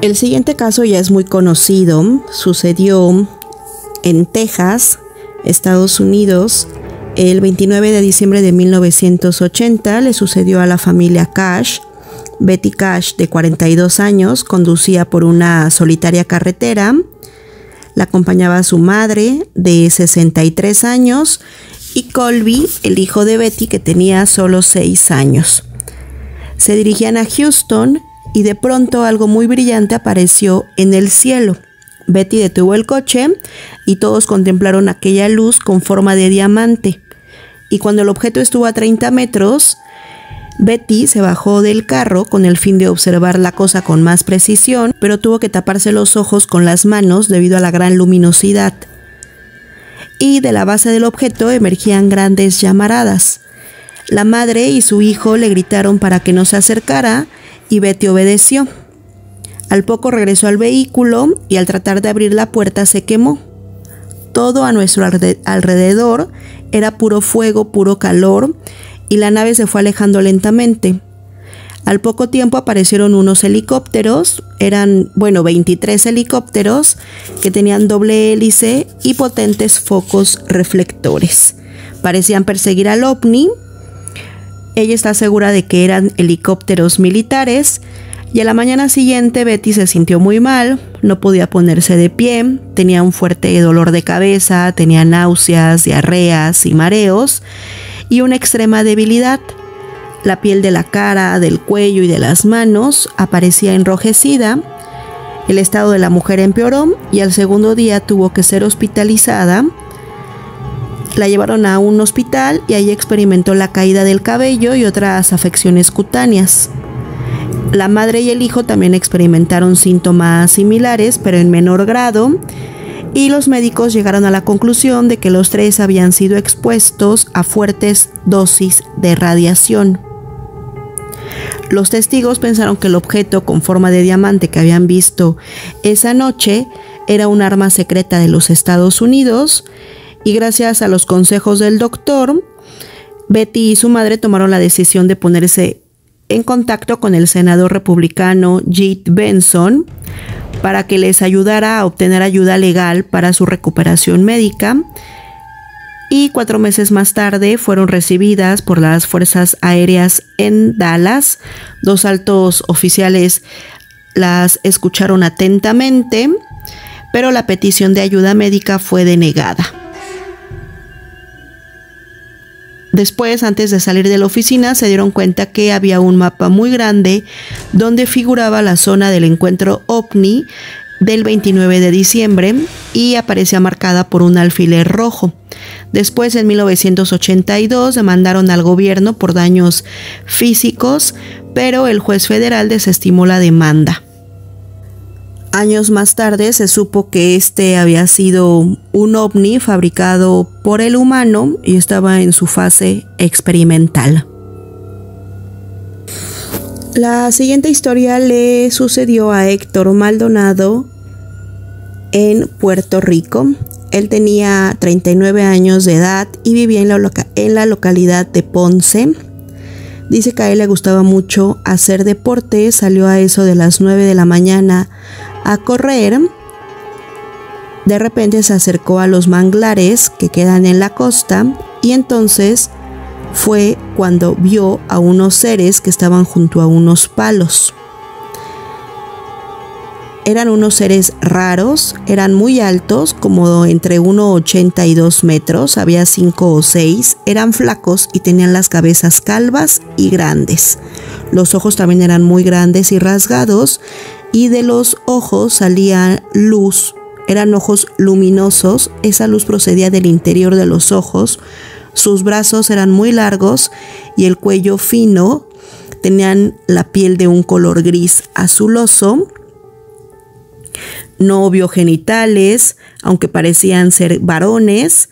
El siguiente caso ya es muy conocido, sucedió en Texas, Estados Unidos, el 29 de diciembre de 1980. Le sucedió a la familia Cash. Betty Cash, de 42 años, conducía por una solitaria carretera. La acompañaba su madre, de 63 años, y Colby, el hijo de Betty, que tenía solo 6 años. Se dirigían a Houston y de pronto algo muy brillante apareció en el cielo. Betty detuvo el coche y todos contemplaron aquella luz con forma de diamante. Y cuando el objeto estuvo a 30 metros, Betty se bajó del carro con el fin de observar la cosa con más precisión, pero tuvo que taparse los ojos con las manos debido a la gran luminosidad. Y de la base del objeto emergían grandes llamaradas. La madre y su hijo le gritaron para que no se acercara y Betty obedeció. Al poco regresó al vehículo y al tratar de abrir la puerta se quemó. Todo a nuestro alrededor era puro fuego, puro calor, y la nave se fue alejando lentamente. Al poco tiempo aparecieron unos helicópteros, eran 23 helicópteros que tenían doble hélice y potentes focos reflectores. Parecían perseguir al ovni. Ella está segura de que eran helicópteros militares. Y a la mañana siguiente Betty se sintió muy mal, no podía ponerse de pie, tenía un fuerte dolor de cabeza, tenía náuseas, diarreas y mareos y una extrema debilidad. La piel de la cara, del cuello y de las manos aparecía enrojecida. El estado de la mujer empeoró y al segundo día tuvo que ser hospitalizada. La llevaron a un hospital y ahí experimentó la caída del cabello y otras afecciones cutáneas. La madre y el hijo también experimentaron síntomas similares, pero en menor grado, y los médicos llegaron a la conclusión de que los tres habían sido expuestos a fuertes dosis de radiación. Los testigos pensaron que el objeto con forma de diamante que habían visto esa noche era un arma secreta de los Estados Unidos, y gracias a los consejos del doctor, Betty y su madre tomaron la decisión de ponerse en contacto con el senador republicano Jed Benson para que les ayudara a obtener ayuda legal para su recuperación médica, y 4 meses más tarde fueron recibidas por las fuerzas aéreas en Dallas. 2 altos oficiales las escucharon atentamente, pero la petición de ayuda médica fue denegada. Después, antes de salir de la oficina, se dieron cuenta que había un mapa muy grande donde figuraba la zona del encuentro ovni del 29 de diciembre y aparecía marcada por un alfiler rojo. Después, en 1982, demandaron al gobierno por daños físicos, pero el juez federal desestimó la demanda. Años más tarde se supo que este había sido un ovni fabricado por el humano y estaba en su fase experimental. La siguiente historia le sucedió a Héctor Maldonado en Puerto Rico. Él tenía 39 años de edad y vivía en la localidad de Ponce. Dice que a él le gustaba mucho hacer deporte, salió a eso de las 9 de la mañana a correr. De repente se acercó a los manglares que quedan en la costa y entonces fue cuando vio a unos seres que estaban junto a unos palos. Eran unos seres raros, eran muy altos, como entre 1,80 y 2 metros, había 5 o 6, eran flacos y tenían las cabezas calvas y grandes. Los ojos también eran muy grandes y rasgados, y de los ojos salía luz, eran ojos luminosos, esa luz procedía del interior de los ojos. Sus brazos eran muy largos y el cuello fino, tenían la piel de un color gris azuloso. No vio genitales, aunque parecían ser varones,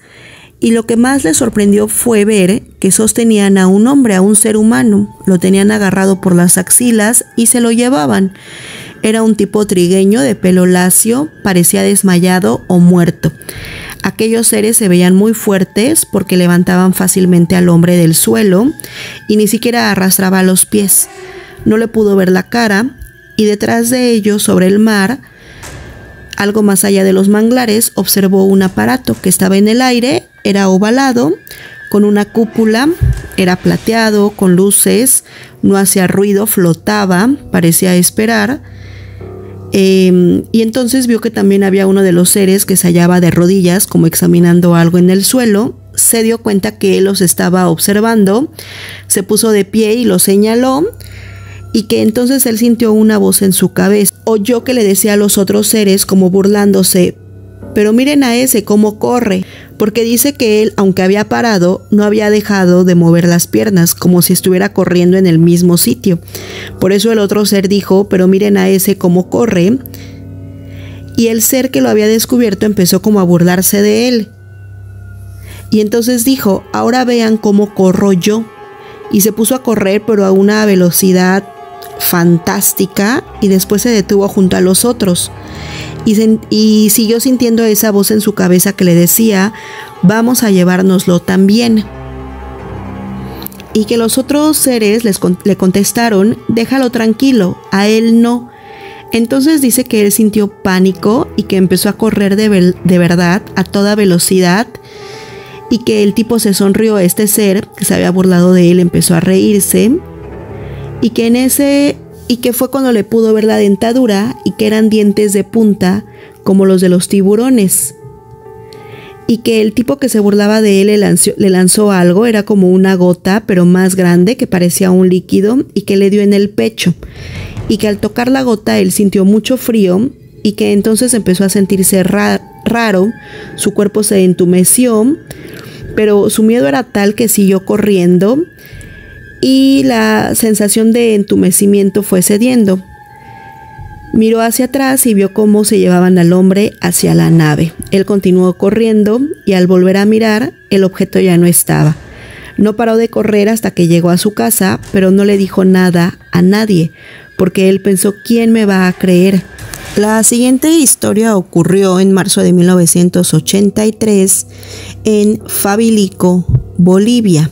y lo que más le sorprendió fue ver que sostenían a un hombre, a un ser humano. Lo tenían agarrado por las axilas y se lo llevaban. Era un tipo trigueño de pelo lacio, parecía desmayado o muerto. Aquellos seres se veían muy fuertes porque levantaban fácilmente al hombre del suelo y ni siquiera arrastraba los pies. No le pudo ver la cara, y detrás de ellos, sobre el mar, algo más allá de los manglares, observó un aparato que estaba en el aire, era ovalado, con una cúpula, era plateado, con luces, no hacía ruido, flotaba, parecía esperar. Y entonces vio que también había uno de los seres que se hallaba de rodillas, como examinando algo en el suelo. Se dio cuenta que él los estaba observando, se puso de pie y los señaló, y que entonces él sintió una voz en su cabeza. Oyó que le decía a los otros seres, como burlándose: pero miren a ese cómo corre, porque dice que él, aunque había parado, no había dejado de mover las piernas, como si estuviera corriendo en el mismo sitio. Por eso el otro ser dijo: pero miren a ese cómo corre. Y el ser que lo había descubierto empezó como a burlarse de él. Y entonces dijo: ahora vean cómo corro yo. Y se puso a correr, pero a una velocidad fantástica, y después se detuvo junto a los otros. Y siguió sintiendo esa voz en su cabeza que le decía: vamos a llevárnoslo también. Y que los otros seres le contestaron: déjalo tranquilo, a él no. Entonces dice que él sintió pánico y que empezó a correr de verdad a toda velocidad, y que el tipo se sonrió a este ser que se había burlado de él, empezó a reírse, y que fue cuando le pudo ver la dentadura y que eran dientes de punta como los de los tiburones. Y que el tipo que se burlaba de él le lanzó algo, era como una gota pero más grande que parecía un líquido, y que le dio en el pecho. Y que al tocar la gota él sintió mucho frío, y que entonces empezó a sentirse raro, su cuerpo se entumeció, pero su miedo era tal que siguió corriendo, y la sensación de entumecimiento fue cediendo. Miró hacia atrás y vio cómo se llevaban al hombre hacia la nave. Él continuó corriendo, y al volver a mirar, el objeto ya no estaba. No paró de correr hasta que llegó a su casa, pero no le dijo nada a nadie, porque él pensó: ¿quién me va a creer? La siguiente historia ocurrió en marzo de 1983 en Fabilico, Bolivia,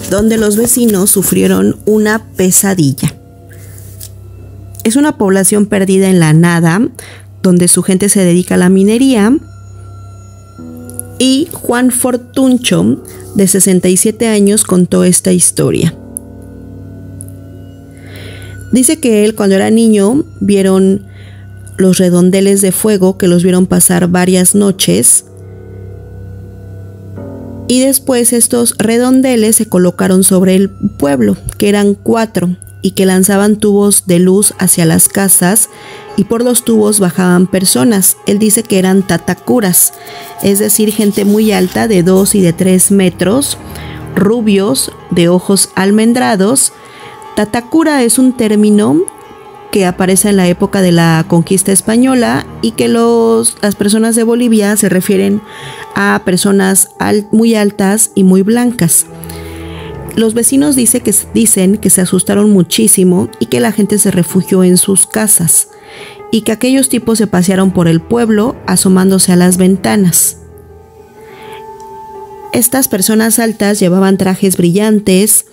donde los vecinos sufrieron una pesadilla. Es una población perdida en la nada, donde su gente se dedica a la minería, y Juan Fortuncho, de 67 años, contó esta historia. Dice que él, cuando era niño, vieron los redondeles de fuego, que los vieron pasar varias noches, y después estos redondeles se colocaron sobre el pueblo, que eran 4, y que lanzaban tubos de luz hacia las casas, y por los tubos bajaban personas. Él dice que eran tatacuras, es decir, gente muy alta, de 2 y de 3 metros, rubios, de ojos almendrados. Tatacura es un término que aparece en la época de la conquista española, y que las personas de Bolivia se refieren a personas muy altas y muy blancas. Los vecinos dicen que se asustaron muchísimo, y que la gente se refugió en sus casas, y que aquellos tipos se pasearon por el pueblo asomándose a las ventanas. Estas personas altas llevaban trajes brillantes,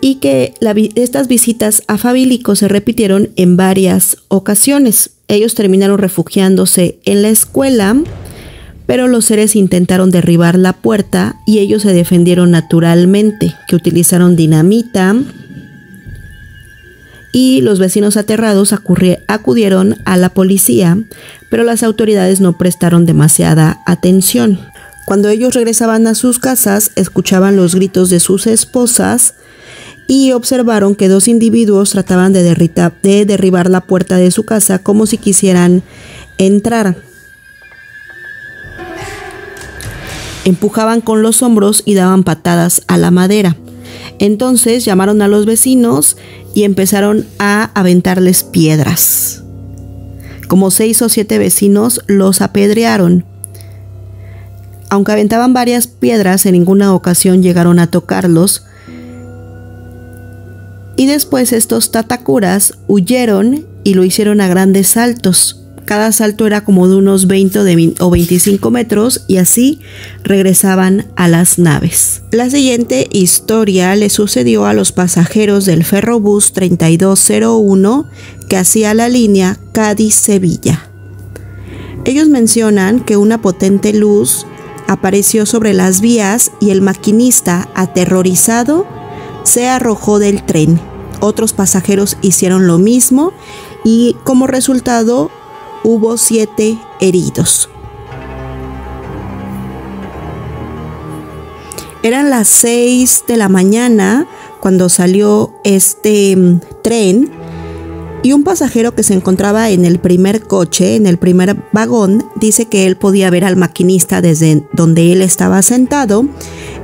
y que estas visitas a Fabilico se repitieron en varias ocasiones. Ellos terminaron refugiándose en la escuela, pero los seres intentaron derribar la puerta, y ellos se defendieron naturalmente, que utilizaron dinamita, y los vecinos aterrados acudieron a la policía, pero las autoridades no prestaron demasiada atención. Cuando ellos regresaban a sus casas, escuchaban los gritos de sus esposas, y observaron que 2 individuos trataban de derribar la puerta de su casa como si quisieran entrar. Empujaban con los hombros y daban patadas a la madera. Entonces llamaron a los vecinos y empezaron a aventarles piedras. Como 6 o 7 vecinos los apedrearon. Aunque aventaban varias piedras, en ninguna ocasión llegaron a tocarlos. Y después estos tatacuras huyeron y lo hicieron a grandes saltos, cada salto era como de unos 20 o 25 metros y así regresaban a las naves. La siguiente historia le sucedió a los pasajeros del Ferrobús 3201 que hacía la línea Cádiz-Sevilla. Ellos mencionan que una potente luz apareció sobre las vías y el maquinista, aterrorizado, se arrojó del tren. Otros pasajeros hicieron lo mismo y como resultado hubo 7 heridos. Eran las 6 de la mañana cuando salió este tren y un pasajero que se encontraba en el primer coche, en el primer vagón, dice que él podía ver al maquinista desde donde él estaba sentado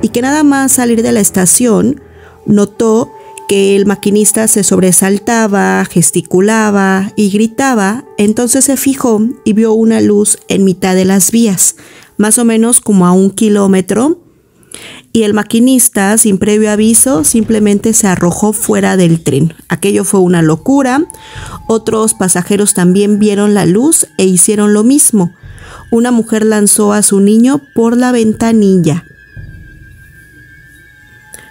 y que nada más salir de la estación notó que el maquinista se sobresaltaba, gesticulaba y gritaba. Entonces se fijó y vio una luz en mitad de las vías, más o menos como a 1 kilómetro, y el maquinista, sin previo aviso, simplemente se arrojó fuera del tren. Aquello fue una locura. Otros pasajeros también vieron la luz e hicieron lo mismo. Una mujer lanzó a su niño por la ventanilla.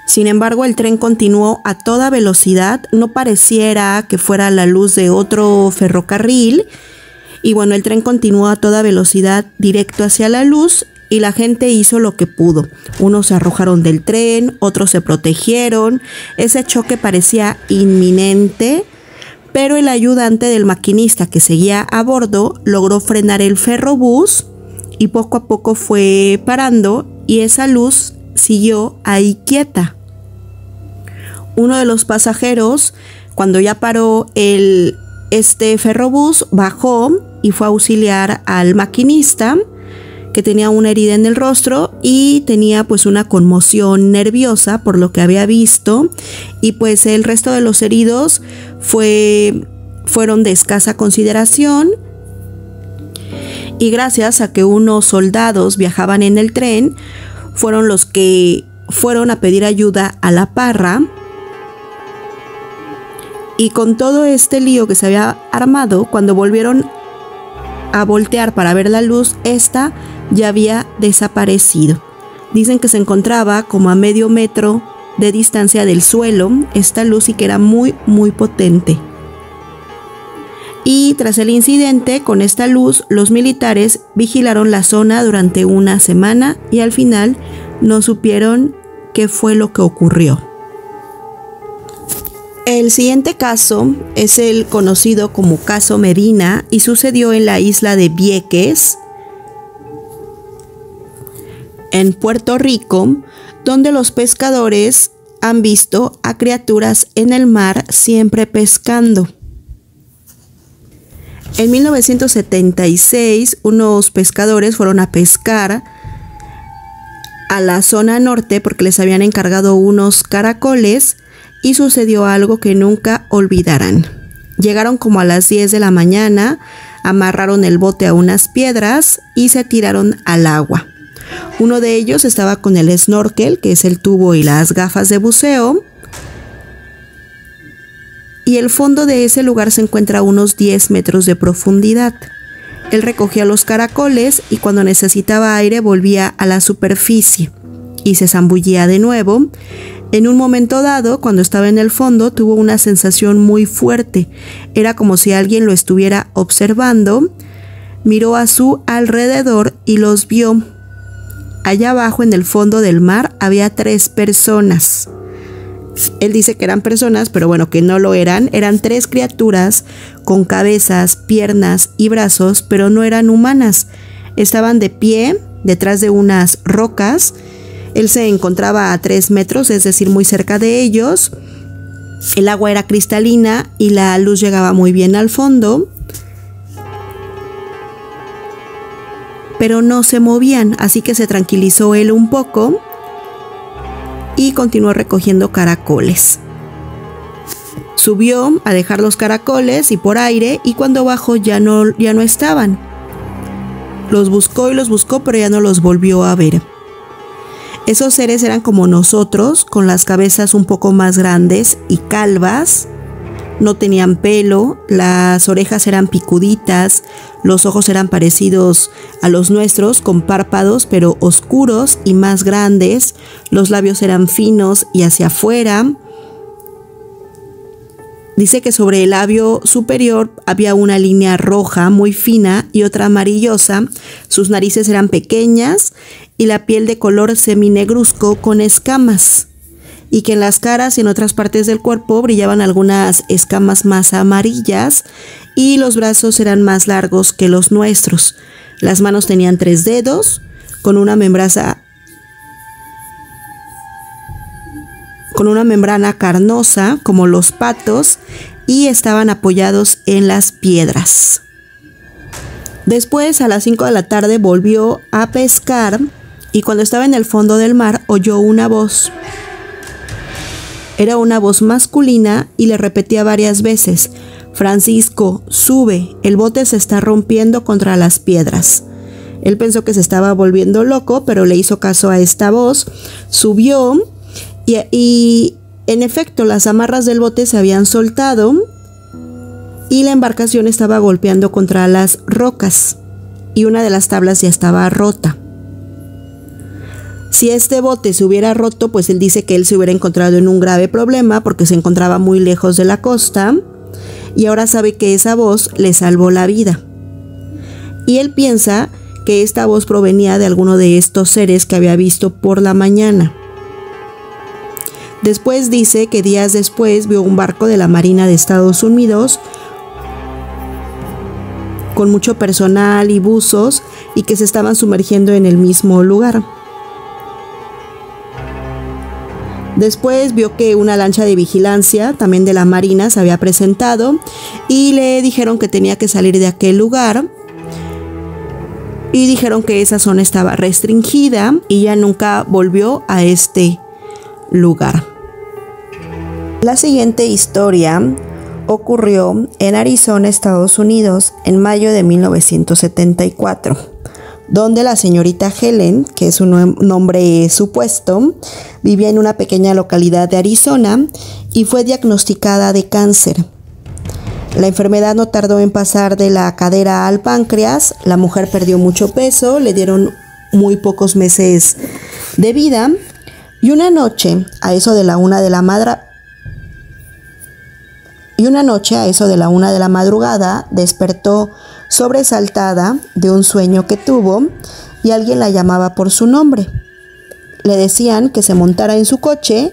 Sin embargo, el tren continuó a toda velocidad. No pareciera que fuera la luz de otro ferrocarril. Y bueno, el tren continuó a toda velocidad directo hacia la luz y la gente hizo lo que pudo. Unos se arrojaron del tren, otros se protegieron. Ese choque parecía inminente, pero el ayudante del maquinista que seguía a bordo logró frenar el ferrobús y poco a poco fue parando y esa luz siguió ahí quieta. Uno de los pasajeros, cuando ya paró este ferrobús, bajó y fue a auxiliar al maquinista, que tenía una herida en el rostro y tenía pues una conmoción nerviosa por lo que había visto, y pues el resto de los heridos fueron de escasa consideración, y gracias a que unos soldados viajaban en el tren, fueron los que fueron a pedir ayuda a la parra. Y con todo este lío que se había armado, cuando volvieron a voltear para ver la luz, esta ya había desaparecido. Dicen que se encontraba como a medio metro de distancia del suelo, esta luz, y que era muy potente. Y tras el incidente con esta luz, los militares vigilaron la zona durante una semana y al final no supieron qué fue lo que ocurrió. El siguiente caso es el conocido como caso Medina y sucedió en la isla de Vieques, en Puerto Rico, donde los pescadores han visto a criaturas en el mar siempre pescando. En 1976, unos pescadores fueron a pescar a la zona norte porque les habían encargado unos caracoles y sucedió algo que nunca olvidarán. Llegaron como a las 10 de la mañana, amarraron el bote a unas piedras y se tiraron al agua. Uno de ellos estaba con el snorkel, que es el tubo, y las gafas de buceo. Y el fondo de ese lugar se encuentra a unos 10 metros de profundidad. Él recogía los caracoles y cuando necesitaba aire volvía a la superficie y se zambullía de nuevo. En un momento dado, cuando estaba en el fondo, tuvo una sensación muy fuerte. Era como si alguien lo estuviera observando. Miró a su alrededor y los vio. Allá abajo, en el fondo del mar, había 3 personas. Él dice que eran personas, pero bueno, que no lo eran. Eran 3 criaturas con cabezas, piernas y brazos, pero no eran humanas. Estaban de pie detrás de unas rocas. Él se encontraba a 3 metros, es decir, muy cerca de ellos. El agua era cristalina y la luz llegaba muy bien al fondo, pero no se movían, así que se tranquilizó él un poco y continuó recogiendo caracoles. Subió a dejar los caracoles y por aire, y cuando bajó ya no estaban. Los buscó y los buscó, pero ya no los volvió a ver. Esos seres eran como nosotros, con las cabezas un poco más grandes y calvas, no tenían pelo, las orejas eran picuditas, los ojos eran parecidos a los nuestros, con párpados pero oscuros y más grandes, los labios eran finos y hacia afuera. Dice que sobre el labio superior había una línea roja muy fina y otra amarillosa, sus narices eran pequeñas y la piel de color seminegruzco con escamas, y que en las caras y en otras partes del cuerpo brillaban algunas escamas más amarillas y los brazos eran más largos que los nuestros. Las manos tenían 3 dedos con una membrana carnosa como los patos y estaban apoyados en las piedras. Después, a las 5 de la tarde, volvió a pescar y cuando estaba en el fondo del mar oyó una voz. Era una voz masculina y le repetía varias veces: Francisco, sube, el bote se está rompiendo contra las piedras. Él pensó que se estaba volviendo loco, pero le hizo caso a esta voz, subió y en efecto las amarras del bote se habían soltado y la embarcación estaba golpeando contra las rocas y una de las tablas ya estaba rota. Si este bote se hubiera roto, pues él dice que él se hubiera encontrado en un grave problema porque se encontraba muy lejos de la costa y ahora sabe que esa voz le salvó la vida. Y él piensa que esta voz provenía de alguno de estos seres que había visto por la mañana. Después dice que días después vio un barco de la Marina de Estados Unidos con mucho personal y buzos y que se estaban sumergiendo en el mismo lugar. Después vio que una lancha de vigilancia, también de la Marina, se había presentado y le dijeron que tenía que salir de aquel lugar y dijeron que esa zona estaba restringida y ya nunca volvió a este lugar. La siguiente historia ocurrió en Arizona, Estados Unidos, en mayo de 1974. Donde la señorita Helen, que es un nombre supuesto, vivía en una pequeña localidad de Arizona y fue diagnosticada de cáncer. La enfermedad no tardó en pasar de la cadera al páncreas, la mujer perdió mucho peso, le dieron muy pocos meses de vida y una noche a eso de la 1 de la madrugada despertó sobresaltada de un sueño que tuvo y alguien la llamaba por su nombre. Le decían que se montara en su coche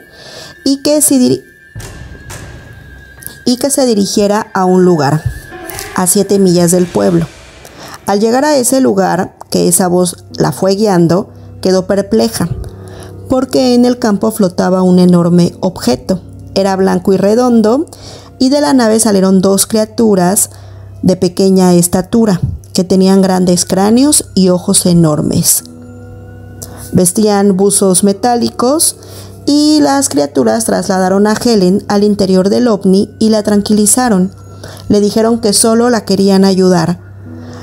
y que se dirigiera a un lugar a 7 millas del pueblo. Al llegar a ese lugar, que esa voz la fue guiando, quedó perpleja porque en el campo flotaba un enorme objeto. Era blanco y redondo y de la nave salieron 2 criaturas de pequeña estatura, que tenían grandes cráneos y ojos enormes. Vestían buzos metálicos y las criaturas trasladaron a Helen al interior del ovni y la tranquilizaron. Le dijeron que solo la querían ayudar.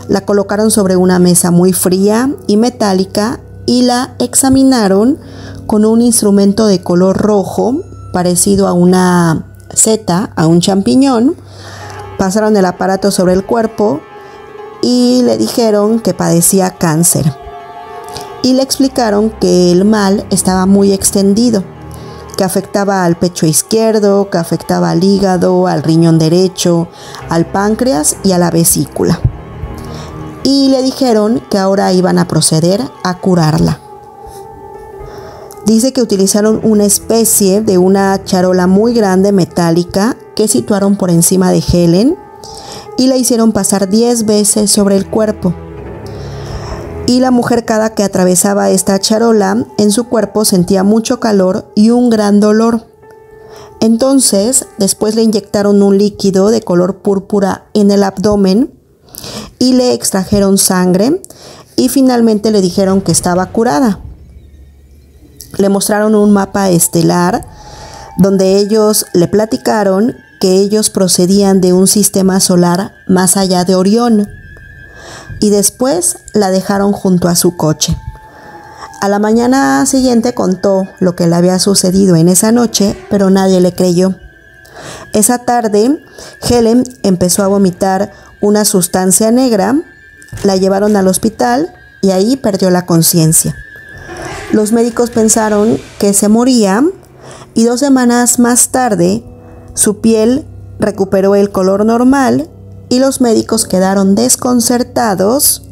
La colocaron sobre una mesa muy fría y metálica y la examinaron con un instrumento de color rojo parecido a una seta, a un champiñón. Pasaron el aparato sobre el cuerpo y le dijeron que padecía cáncer. Y le explicaron que el mal estaba muy extendido, que afectaba al pecho izquierdo, que afectaba al hígado, al riñón derecho, al páncreas y a la vesícula. Y le dijeron que ahora iban a proceder a curarla. Dice que utilizaron una especie de una charola muy grande metálica que situaron por encima de Helen y la hicieron pasar 10 veces sobre el cuerpo. Y la mujer, cada que atravesaba esta charola, en su cuerpo sentía mucho calor y un gran dolor. Entonces, después le inyectaron un líquido de color púrpura en el abdomen y le extrajeron sangre y finalmente le dijeron que estaba curada. Le mostraron un mapa estelar donde ellos le platicaron que ellos procedían de un sistema solar más allá de Orión y después la dejaron junto a su coche. A la mañana siguiente contó lo que le había sucedido en esa noche, pero nadie le creyó. Esa tarde, Helen empezó a vomitar una sustancia negra, la llevaron al hospital y ahí perdió la conciencia. Los médicos pensaron que se moría y 2 semanas más tarde su piel recuperó el color normal y los médicos quedaron desconcertados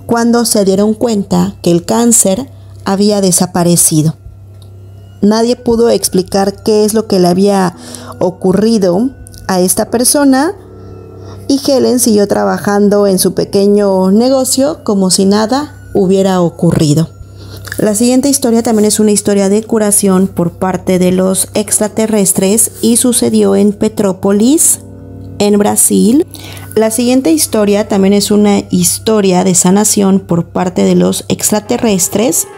cuando se dieron cuenta que el cáncer había desaparecido. Nadie pudo explicar qué es lo que le había ocurrido a esta persona y Helen siguió trabajando en su pequeño negocio como si nada hubiera ocurrido. La siguiente historia también es una historia de curación por parte de los extraterrestres y sucedió en Petrópolis, en Brasil. La siguiente historia también es una historia de sanación por parte de los extraterrestres.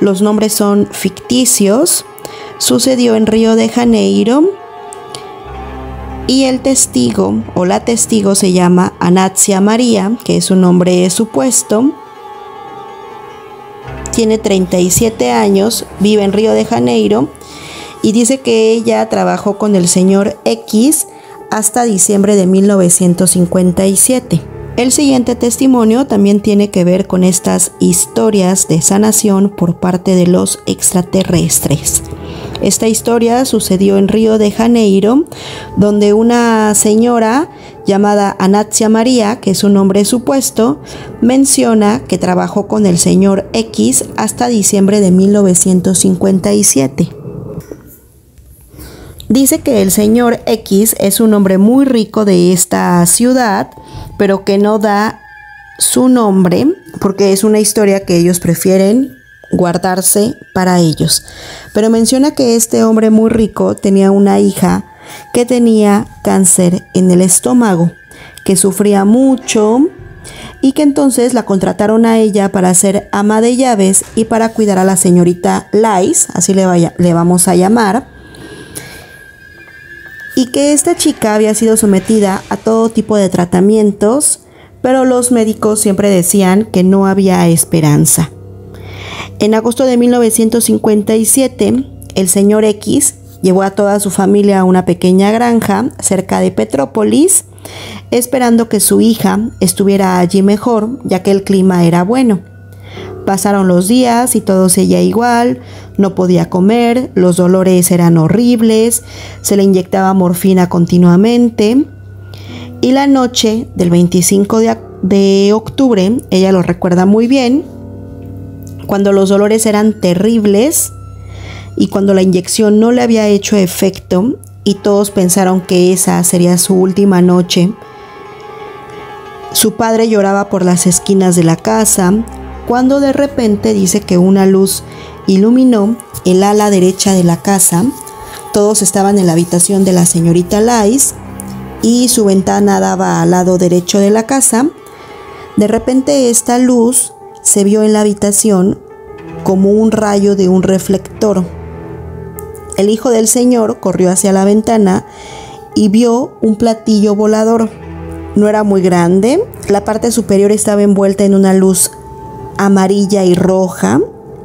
Los nombres son ficticios. Sucedió en Río de Janeiro y el testigo o la testigo se llama Anastasia María, que es un nombre supuesto. Tiene 37 años, vive en Río de Janeiro y dice que ella trabajó con el señor X hasta diciembre de 1957. El siguiente testimonio también tiene que ver con estas historias de sanación por parte de los extraterrestres. Esta historia sucedió en Río de Janeiro, donde una señora llamada Anastasia María, que es un nombre supuesto, menciona que trabajó con el señor X hasta diciembre de 1957. Dice que el señor X es un hombre muy rico de esta ciudad, pero que no da su nombre porque es una historia que ellos prefieren guardarse para ellos. Pero menciona que este hombre muy rico tenía una hija que tenía cáncer en el estómago, que sufría mucho y que entonces la contrataron a ella para ser ama de llaves y para cuidar a la señorita Lais, así le vamos a llamar, y que esta chica había sido sometida a todo tipo de tratamientos, pero los médicos siempre decían que no había esperanza. En agosto de 1957, el señor X llevó a toda su familia a una pequeña granja cerca de Petrópolis, esperando que su hija estuviera allí mejor, ya que el clima era bueno. Pasaron los días y todo seguía igual, no podía comer, los dolores eran horribles, se le inyectaba morfina continuamente. Y la noche del 25 de octubre, ella lo recuerda muy bien, cuando los dolores eran terribles y cuando la inyección no le había hecho efecto y todos pensaron que esa sería su última noche. Su padre lloraba por las esquinas de la casa, cuando de repente dice que una luz iluminó el ala derecha de la casa. Todos estaban en la habitación de la señorita Lais y su ventana daba al lado derecho de la casa. De repente esta luz se vio en la habitación como un rayo de un reflector. El hijo del señor corrió hacia la ventana y vio un platillo volador. No era muy grande, la parte superior estaba envuelta en una luz amarilla y roja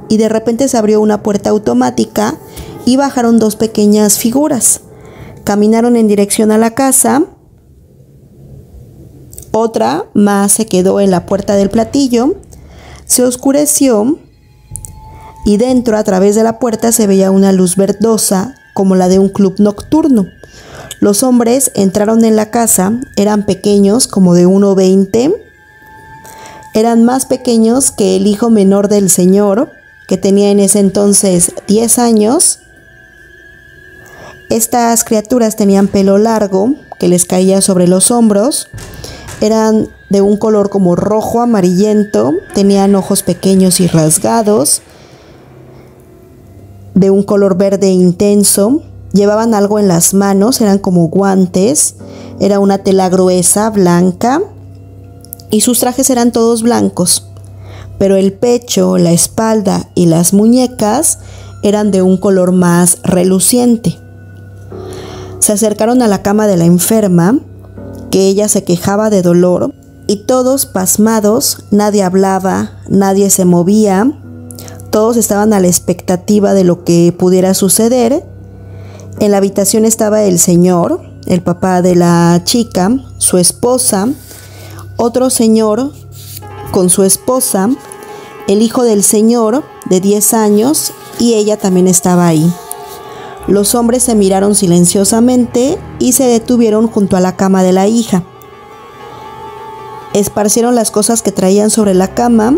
y de repente se abrió una puerta automática y bajaron 2 pequeñas figuras. Caminaron en dirección a la casa. Otra más se quedó en la puerta del platillo. Se oscureció y dentro, a través de la puerta, se veía una luz verdosa como la de un club nocturno. Los hombres entraron en la casa, eran pequeños, como de 1,20. Eran más pequeños que el hijo menor del señor, que tenía en ese entonces 10 años. Estas criaturas tenían pelo largo que les caía sobre los hombros. Eran de un color como rojo amarillento, tenían ojos pequeños y rasgados, de un color verde intenso. Llevaban algo en las manos, eran como guantes, era una tela gruesa, blanca, y sus trajes eran todos blancos, pero el pecho, la espalda y las muñecas eran de un color más reluciente. Se acercaron a la cama de la enferma, que ella se quejaba de dolor, y todos pasmados, nadie hablaba, nadie se movía, todos estaban a la expectativa de lo que pudiera suceder, En la habitación estaba el señor, el papá de la chica, su esposa, otro señor con su esposa, el hijo del señor de 10 años y ella también estaba ahí. Los hombres se miraron silenciosamente y se detuvieron junto a la cama de la hija. Esparcieron las cosas que traían sobre la cama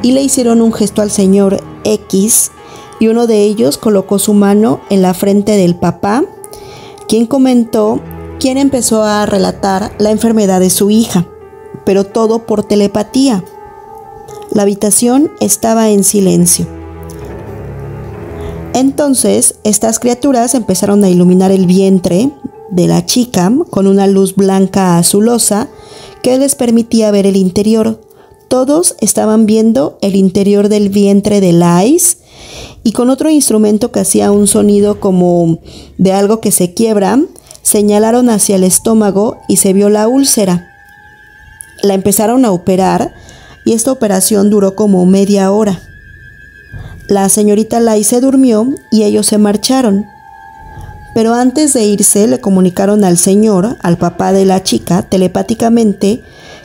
y le hicieron un gesto al señor X, y uno de ellos colocó su mano en la frente del papá, quien empezó a relatar la enfermedad de su hija, pero todo por telepatía. La habitación estaba en silencio. Entonces, estas criaturas empezaron a iluminar el vientre de la chica con una luz blanca azulosa que les permitía ver el interior. Todos estaban viendo el interior del vientre de Lais, y con otro instrumento que hacía un sonido como de algo que se quiebra, señalaron hacia el estómago y se vio la úlcera. La empezaron a operar y esta operación duró como media hora. La señorita Lais se durmió y ellos se marcharon. Pero antes de irse le comunicaron al señor, al papá de la chica, telepáticamente,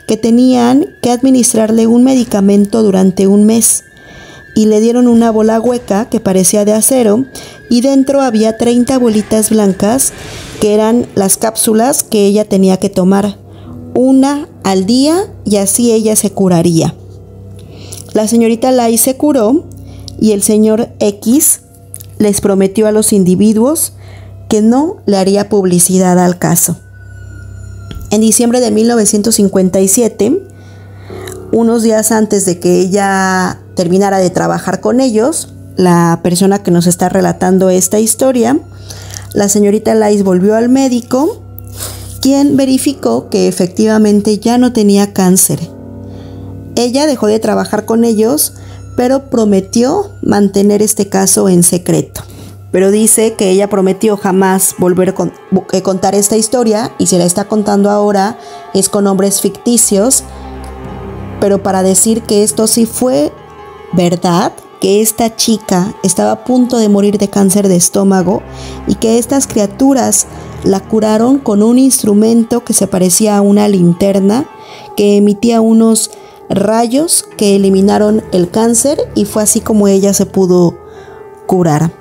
que tenían que administrarle un medicamento durante un mes, y le dieron una bola hueca que parecía de acero y dentro había 30 bolitas blancas que eran las cápsulas que ella tenía que tomar, una al día, y así ella se curaría. La señorita Lais se curó y el señor X les prometió a los individuos que no le haría publicidad al caso. En diciembre de 1957, unos días antes de que ella terminara de trabajar con ellos, la persona que nos está relatando esta historia, la señorita Lais volvió al médico, quien verificó que efectivamente ya no tenía cáncer. Ella dejó de trabajar con ellos, pero prometió mantener este caso en secreto. Pero dice que ella prometió jamás volver a contar esta historia, y se la está contando ahora, es con nombres ficticios, pero para decir que esto sí fue verdad, que esta chica estaba a punto de morir de cáncer de estómago y que estas criaturas la curaron con un instrumento que se parecía a una linterna que emitía unos rayos que eliminaron el cáncer, y fue así como ella se pudo curar.